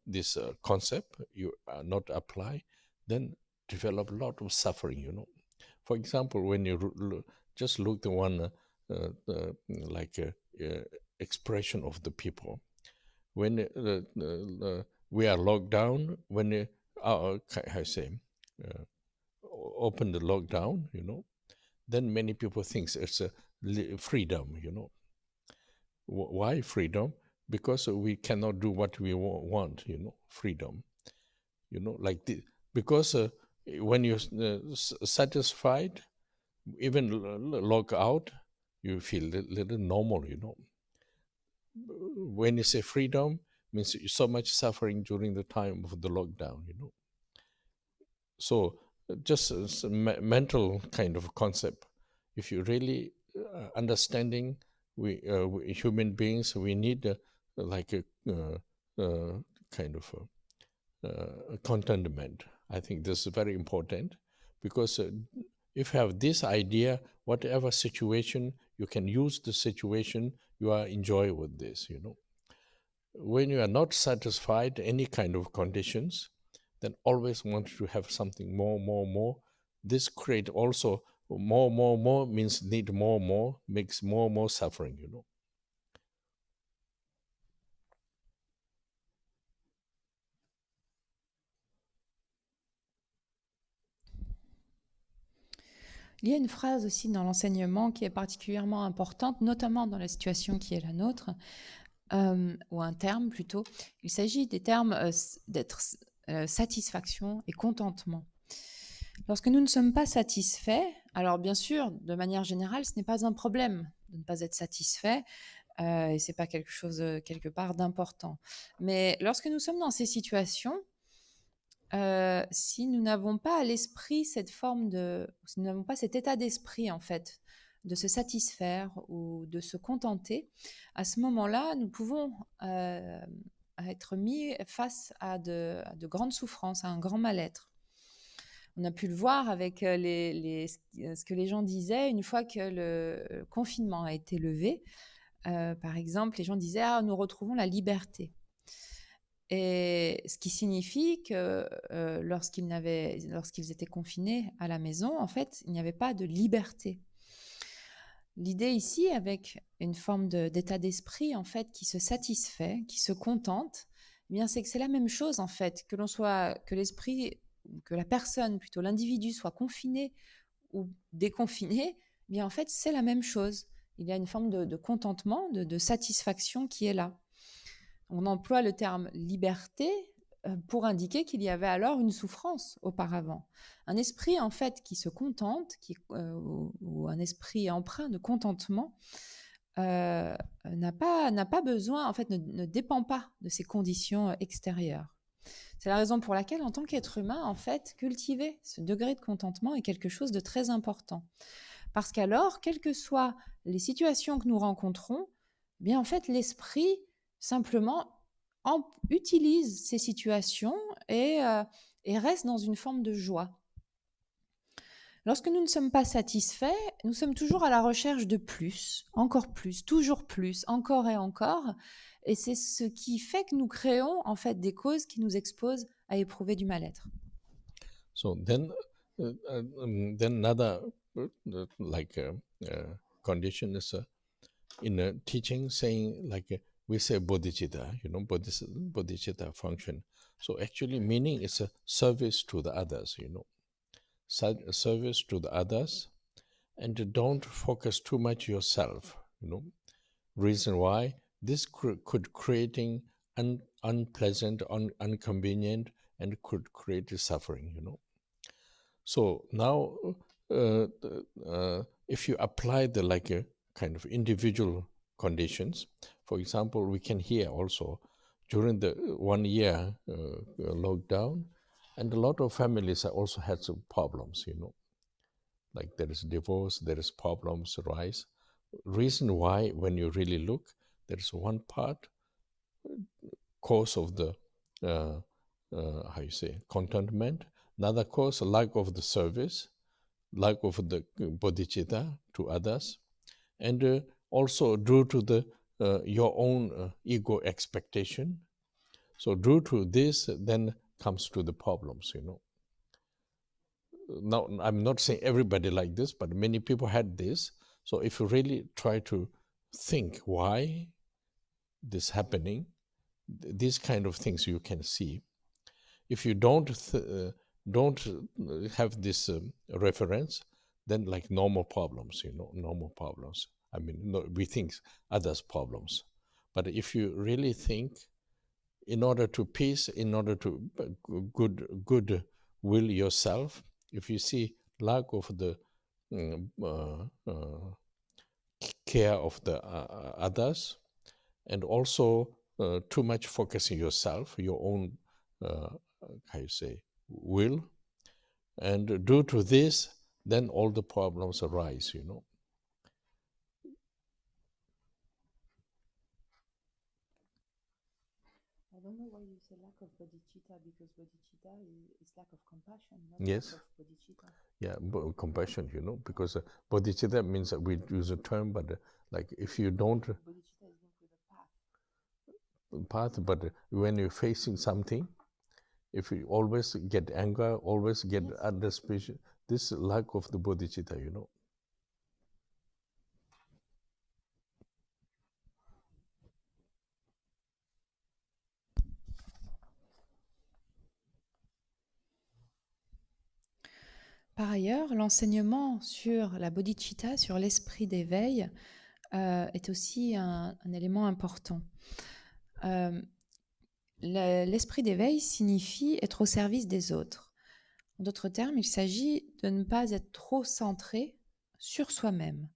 this concept, you not apply, then develop a lot of suffering. You know, for example, when you just look the one like expression of the people when we are locked down, when I say open the lockdown, you know, then many people think it's a freedom. You know, why freedom? Because we cannot do what we want. You know, freedom. You know, like because when you're satisfied, even log out, you feel a little normal. You know, when you say freedom, means so much suffering during the time of the lockdown. You know, so just a mental kind of concept. If you really understanding, we human beings, we need like a kind of contentment. I think this is very important because if you have this idea, whatever situation, you can use the situation, you are enjoy with this. You know, when you are not satisfied any kind of conditions, then always want to have something more. This create also more means need more, makes more suffering, you know. Il y a une phrase aussi dans l'enseignement qui est particulièrement importante, notamment dans la situation qui est la nôtre, ou un terme plutôt. Il s'agit des termes d'être satisfaction et contentement. Lorsque nous ne sommes pas satisfaits, alors bien sûr, de manière générale, ce n'est pas un problème de ne pas être satisfait, et ce n'est pas quelque chose quelque part d'important. Mais lorsque nous sommes dans ces situations, si nous n'avons pas à l'esprit cette forme de, si nous n'avons pas cet état d'esprit en fait, de se satisfaire ou de se contenter, à ce moment-là, nous pouvons être mis face à de grandes souffrances, à un grand mal-être. On a pu le voir avec ce que les gens disaient une fois que le confinement a été levé. Par exemple, les gens disaient « Ah, nous retrouvons la liberté ». Et ce qui signifie que lorsqu'ils étaient confinés à la maison, en fait, il n'y avait pas de liberté. L'idée ici, avec une forme d'état d'esprit en fait qui se satisfait, qui se contente, eh bien c'est que c'est la même chose en fait, que l'esprit, que la personne, plutôt l'individu, soit confiné ou déconfiné, eh bien en fait c'est la même chose. Il y a une forme de contentement, de satisfaction qui est là. On emploie le terme liberté pour indiquer qu'il y avait alors une souffrance auparavant. Un esprit en fait qui se contente, ou un esprit empreint de contentement, n'a pas besoin, en fait, ne dépend pas de ces conditions extérieures. C'est la raison pour laquelle, en tant qu'être humain, en fait, cultiver ce degré de contentement est quelque chose de très important. Parce qu'alors, quelles que soient les situations que nous rencontrons, eh bien en fait, l'esprit simplement utilise ces situations et reste dans une forme de joie. Lorsque nous ne sommes pas satisfaits, nous sommes toujours à la recherche de plus, encore plus, toujours plus, encore et encore. Et c'est ce qui fait que nous créons en fait des causes qui nous exposent à éprouver du mal-être. So then another condition is in a teaching saying we say bodhicitta, bodhicitta function. So actually meaning is a service to the others, service to the others, and don't focus too much yourself, Reason why this could creating unpleasant, inconvenient, and could create suffering, So now, if you apply the kind of individual conditions, for example, we can hear also during the 1 year lockdown, and a lot of families also had some problems, like there is divorce, there is problems arise. Reason why, when you really look, there is one part cause of the contentment, another cause lack of the service, lack of the bodhicitta to others, and also due to the your own ego expectation. So due to this, then comes to the problems, Now, I'm not saying everybody like this, but many people had this. So if you really try to think why this happening, these kind of things you can see. If you don't have this reference, then like normal problems, normal problems. I mean, we think others' problems. But if you really think, in order to peace, in order to good will yourself, if you see lack of the care of the others, and also too much focusing yourself, your own, will, and due to this, then all the problems arise, I don't know why you say lack of bodhicitta, because bodhicitta is lack of compassion, not Yes. lack of bodhicitta. Yeah, compassion, because bodhicitta means that we use a term, but like if you don't Bodhicitta is linked with a path, but when you're facing something, if you always get anger, always get under speech, this lack of the bodhicitta, Par ailleurs, l'enseignement sur la bodhicitta, sur l'esprit d'éveil, est aussi un élément important. L'esprit d'éveil signifie être au service des autres. En d'autres termes, il s'agit de ne pas être trop centré sur soi-même.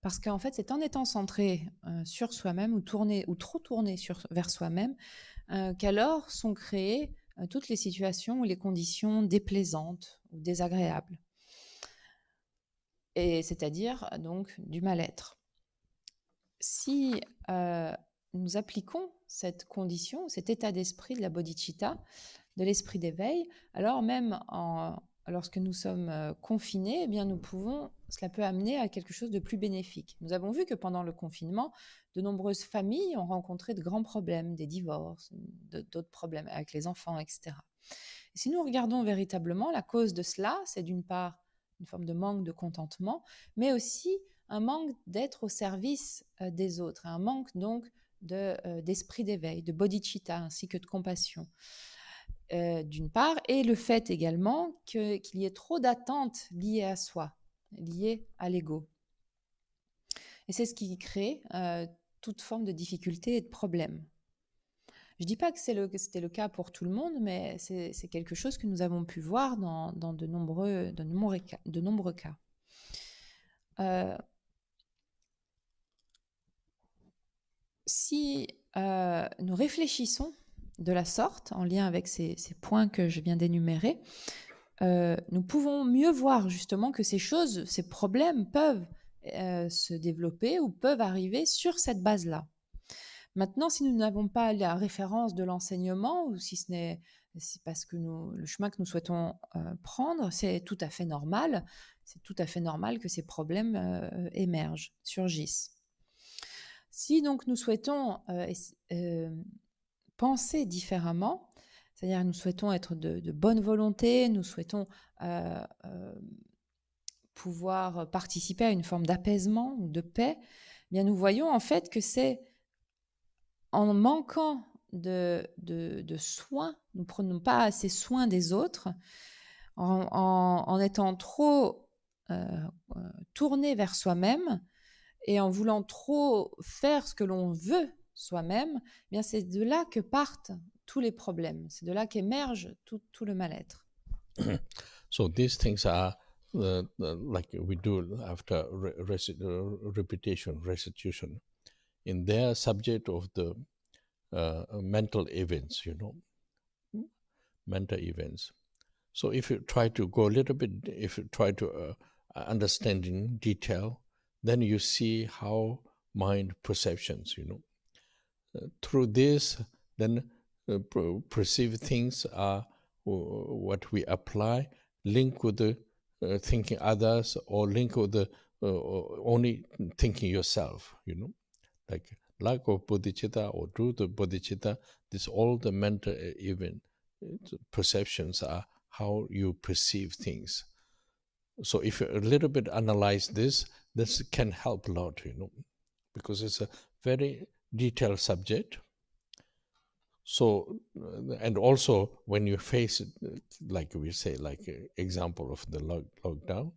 Parce qu'en fait, c'est en étant centré sur soi-même ou trop tourné vers soi-même qu'alors sont créées toutes les situations ou les conditions déplaisantes ou désagréables. Et c'est-à-dire donc du mal-être. Si nous appliquons cette condition, cet état d'esprit de la bodhicitta, de l'esprit d'éveil, alors même lorsque nous sommes confinés, eh bien cela peut amener à quelque chose de plus bénéfique. Nous avons vu que pendant le confinement, de nombreuses familles ont rencontré de grands problèmes, des divorces, d'autres problèmes avec les enfants, etc. Et si nous regardons véritablement, la cause de cela, c'est d'une part une forme de manque de contentement, mais aussi un manque d'être au service des autres, un manque donc d'esprit d'éveil, de bodhicitta ainsi que de compassion. D'une part, et le fait également qu'il y ait trop d'attentes liées à soi, liées à l'ego. Et c'est ce qui crée toute forme de difficulté et de problème. Je ne dis pas que c'était le cas pour tout le monde, mais c'est quelque chose que nous avons pu voir dans de nombreux cas. Si nous réfléchissons de la sorte, en lien avec ces points que je viens d'énumérer, nous pouvons mieux voir justement que ces choses, ces problèmes peuvent se développer ou peuvent arriver sur cette base-là. Maintenant, si nous n'avons pas la référence de l'enseignement ou si ce n'est c'est parce que le chemin que nous souhaitons prendre, c'est tout à fait normal. C'est tout à fait normal que ces problèmes émergent, surgissent. Si donc nous souhaitons penser différemment, c'est-à-dire nous souhaitons être de bonne volonté, nous souhaitons pouvoir participer à une forme d'apaisement ou de paix, eh bien nous voyons en fait que c'est en manquant de soins, nous ne prenons pas assez soin des autres, en étant trop tourné vers soi-même et en voulant trop faire ce que l'on veut soi-même, eh bien c'est de là que partent tous les problèmes, c'est de là qu'émerge tout le mal-être. So these things are like we do after repetition, restitution. In their subject of the mental events, mental events. So if you try to go a little bit, if you try to understand in detail, then you see how mind perceptions, through this, then perceived things are what we apply, link with the thinking others, or link with the only thinking yourself, like lack of bodhicitta or truth of bodhicitta. This all the mental event perceptions are how you perceive things. So if you a little bit analyze this can help a lot, because it's a very detailed subject. So, and also when you face it, like we say, like example of the lockdown,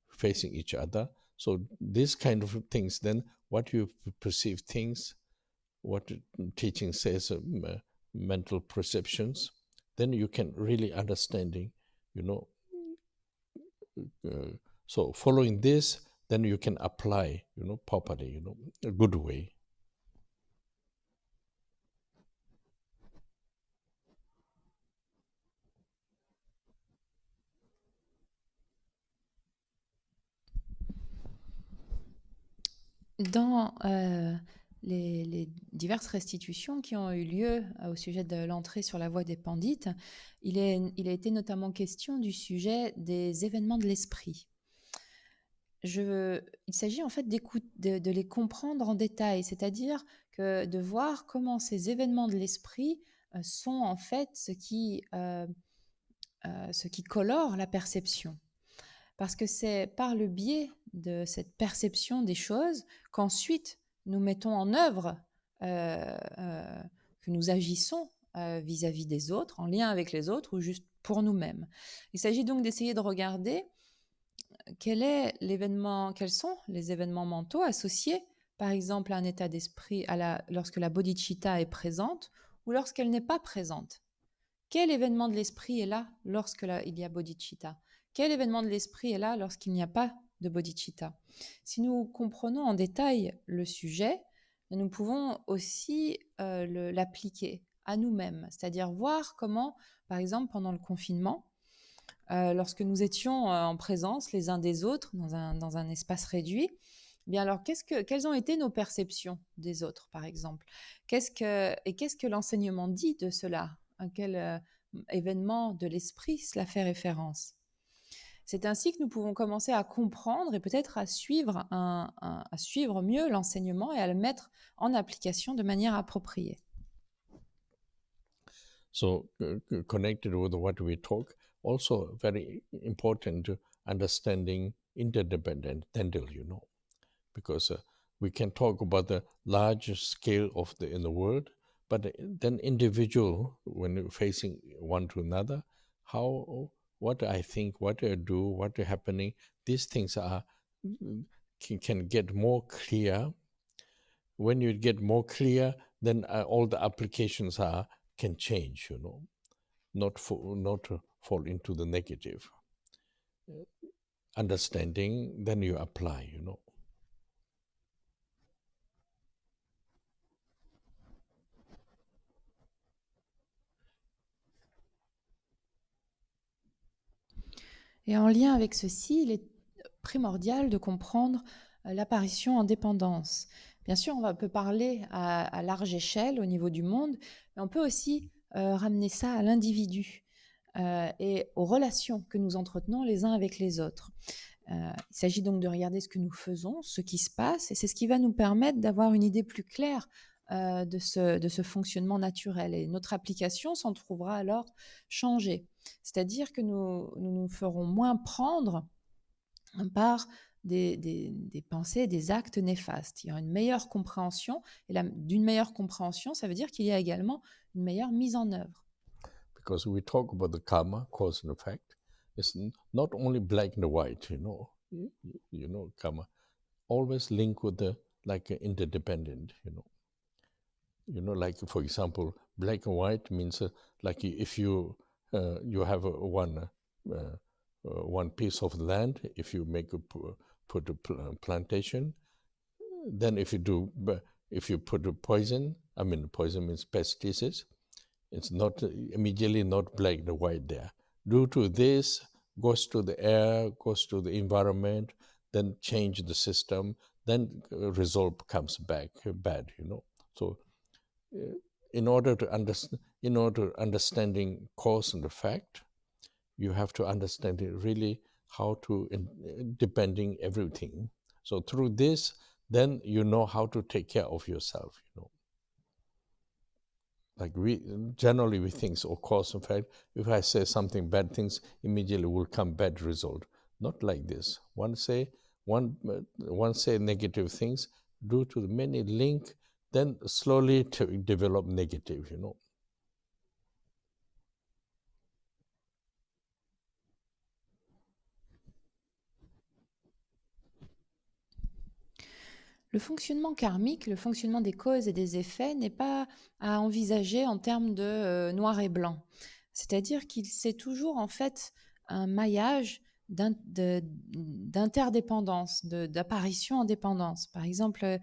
facing each other. So this kind of things, then what you perceive things, what teaching says, mental perceptions, then you can really understanding, so following this, then you can apply, properly, a good way. Dans les diverses restitutions qui ont eu lieu au sujet de l'entrée sur la voie des pandits, il a été notamment question du sujet des événements de l'esprit. Il s'agit en fait de les comprendre en détail, c'est-à-dire que de voir comment ces événements de l'esprit sont en fait ce qui colore la perception. Parce que c'est par le biais de cette perception des choses qu'ensuite nous mettons en œuvre, que nous agissons vis-à-vis des autres, en lien avec les autres ou juste pour nous-mêmes. Il s'agit donc d'essayer de regarder quels sont les événements mentaux associés, par exemple, à un état d'esprit lorsque la bodhicitta est présente ou lorsqu'elle n'est pas présente. Quel événement de l'esprit est là lorsqu'il y a bodhicitta? Quel événement de l'esprit est là lorsqu'il n'y a pas de bodhicitta? Si nous comprenons en détail le sujet, nous pouvons aussi l'appliquer à nous-mêmes, c'est-à-dire voir comment, par exemple, pendant le confinement, lorsque nous étions en présence les uns des autres dans un espace réduit, bien alors quelles ont été nos perceptions des autres, par exemple? Qu'est-ce que l'enseignement dit de cela? À quel événement de l'esprit cela fait référence? C'est ainsi que nous pouvons commencer à comprendre et peut-être à suivre mieux l'enseignement et à le mettre en application de manière appropriée. So connected with what we talk, also very important understanding interdependent tendril, because we can talk about the large scale of in the world, but then individual, when facing one to another, what I think, what I do, what is happening, these things can get more clear. When you get more clear, then all the applications can change, not fall into the negative. Understanding, then you apply, Et en lien avec ceci, il est primordial de comprendre l'apparition en dépendance. Bien sûr, on peut parler à large échelle au niveau du monde, mais on peut aussi ramener ça à l'individu et aux relations que nous entretenons les uns avec les autres. Il s'agit donc de regarder ce que nous faisons, ce qui se passe, et c'est ce qui va nous permettre d'avoir une idée plus claire de ce fonctionnement naturel. Et notre application s'en trouvera alors changée. C'est-à-dire que nous ferons moins prendre par des pensées, des actes néfastes. Il y aura une meilleure compréhension, et d'une meilleure compréhension, ça veut dire qu'il y a également une meilleure mise en œuvre. Because we talk about the karma, cause and effect. It's not only black and white, karma. Always link with the interdependent, like for example, black and white means like if you have one piece of land, if you put a plantation, then if you put a poison, poison means pesticides, it's not immediately not black and white there. Due to this, goes to the air, goes to the environment, then change the system, then result comes back bad, So in order to understanding cause and effect, you have to understand it really how to depending everything. So through this, then you know how to take care of yourself, Like we think, of course, in fact, if I say something bad things, immediately will come bad result. Not like this. One say negative things, due to the many link, then slowly to develop negative, Le fonctionnement karmique, le fonctionnement des causes et des effets n'est pas à envisager en termes de noir et blanc. C'est-à-dire qu'il c'est toujours en fait un maillage d'interdépendance, d'apparition en dépendance. Par exemple,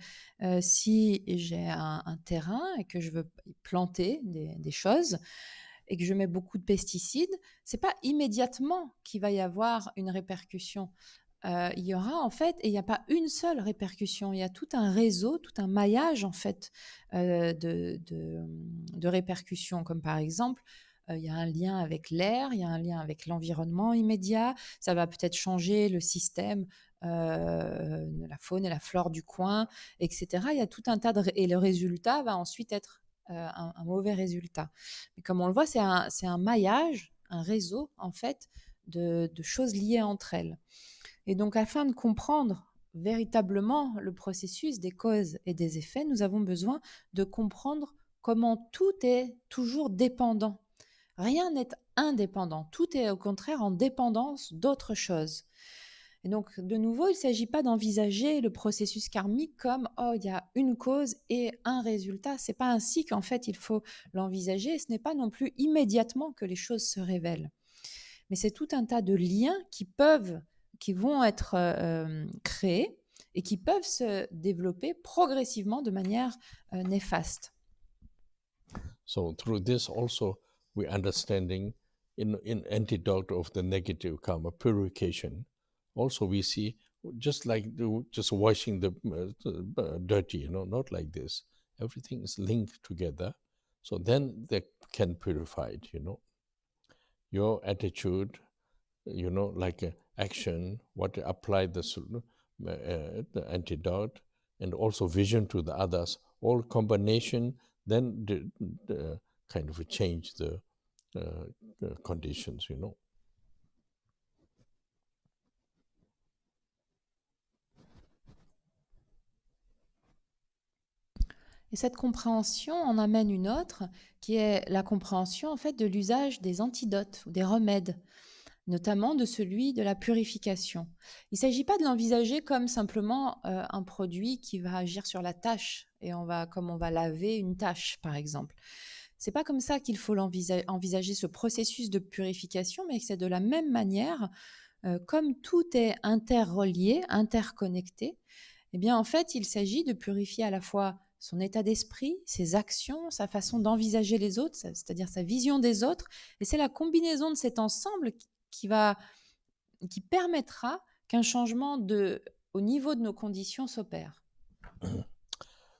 si j'ai un terrain et que je veux planter des choses et que je mets beaucoup de pesticides, c'est pas immédiatement qu'il va y avoir une répercussion. Il y aura en fait, et il n'y a pas une seule répercussion, il y a tout un réseau, tout un maillage en fait de répercussions, comme par exemple, il y a un lien avec l'air, il y a un lien avec l'environnement immédiat, ça va peut-être changer le système de la faune et la flore du coin, etc. Il y a tout un tas et le résultat va ensuite être un mauvais résultat. Mais comme on le voit, c'est un maillage, un réseau en fait de choses liées entre elles. Et donc, afin de comprendre véritablement le processus des causes et des effets, nous avons besoin de comprendre comment tout est toujours dépendant. Rien n'est indépendant, tout est au contraire en dépendance d'autre chose. Et donc, de nouveau, il ne s'agit pas d'envisager le processus karmique comme « oh, il y a une cause et un résultat ». Ce n'est pas ainsi qu'en fait il faut l'envisager, et ce n'est pas non plus immédiatement que les choses se révèlent. Mais c'est tout un tas de liens qui vont être créés et qui peuvent se développer progressivement de manière néfaste. So through this also we understanding in antidote of the negative karma, purification. Also we see just like just washing the dirty, not like this. Everything is linked together. So then they can purify it, Your attitude, like action, what to apply the antidote, and also vision to the others, all combination, then kind of change the conditions, Et cette compréhension en amène une autre, qui est la compréhension en fait de l'usage des antidotes ou des remèdes, notamment de celui de la purification. Il ne s'agit pas de l'envisager comme simplement un produit qui va agir sur la tâche, et comme on va laver une tâche, par exemple. C'est pas comme ça qu'il faut envisager ce processus de purification, mais c'est de la même manière, comme tout est interrelié, interconnecté, eh bien en fait, il s'agit de purifier à la fois son état d'esprit, ses actions, sa façon d'envisager les autres, c'est-à-dire sa vision des autres, et c'est la combinaison de cet ensemble qui va qui permettra qu'un changement au niveau de nos conditions s'opère.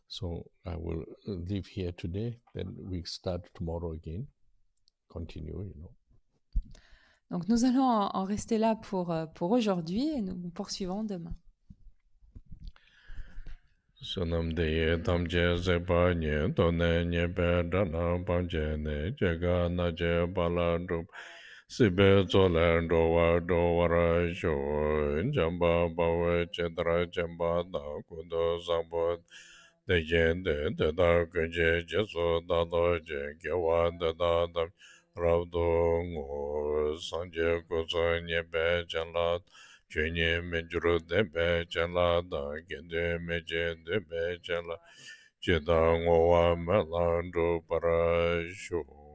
So I will leave here today, then we start tomorrow again. Continue. Donc nous allons en rester là pour aujourd'hui et nous poursuivrons demain. Sunam de tamje zepa nye tone nye pe dana panje ne jega na je bala drup sibe zole do wara sho jamba bawe chedra jamba da kudo zambo de jen de da kunje jeso da do je gewa da rav do ngo sanje kuzo nye pe janlat Jenye mejuru debe jala da gende meje debe jala jeda ngowa melandu para shu.